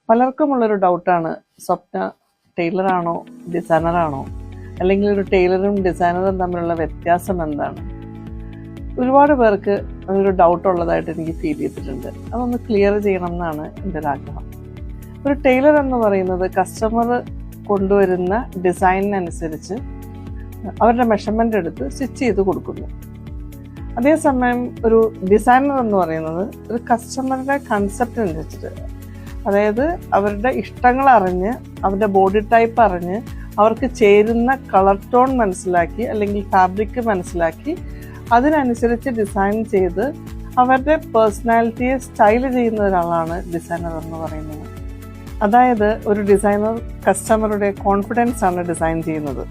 പലർക്കുമുള്ളൊരു ഡൗട്ടാണ്, സ്വപ്ന ടൈലറാണോ ഡിസൈനറാണോ, അല്ലെങ്കിൽ ഒരു ടൈലറും ഡിസൈനറും തമ്മിലുള്ള വ്യത്യാസം എന്താണ്? ഒരുപാട് പേർക്ക് അതൊരു ഡൗട്ട് ഉള്ളതായിട്ട് എനിക്ക് ഫീൽ ചെയ്തിട്ടുണ്ട്. അതൊന്ന് ക്ലിയർ ചെയ്യണം എന്നാണ് എൻ്റെ ഒരു ആഗ്രഹം. ഒരു ടൈലർ എന്ന് പറയുന്നത് കസ്റ്റമർ കൊണ്ടുവരുന്ന ഡിസൈനിനനുസരിച്ച് അവരുടെ മെഷർമെൻ്റ് എടുത്ത് സ്റ്റിച്ച് ചെയ്ത് കൊടുക്കുന്നു. അതേസമയം ഒരു ഡിസൈനർ എന്ന് പറയുന്നത് ഒരു കസ്റ്റമറുടെ കൺസെപ്റ്റ് അനുസരിച്ചിട്ട്, അതായത് അവരുടെ ഇഷ്ടങ്ങൾ അറിഞ്ഞ്, അവരുടെ ബോഡി ടൈപ്പ് അറിഞ്ഞ്, അവർക്ക് ചേരുന്ന കളർ ടോൺ മനസ്സിലാക്കി അല്ലെങ്കിൽ ഫാബ്രിക് മനസ്സിലാക്കി അതിനനുസരിച്ച് ഡിസൈൻ ചെയ്ത് അവരുടെ പേഴ്സണാലിറ്റിയെ സ്റ്റൈൽ ചെയ്യുന്ന ഒരാളാണ് ഡിസൈനർ എന്ന് പറയുന്നത്. അതായത് ഒരു ഡിസൈനർ കസ്റ്റമറുടെ കോൺഫിഡൻസ് ആണ് ഡിസൈൻ ചെയ്യുന്നത്.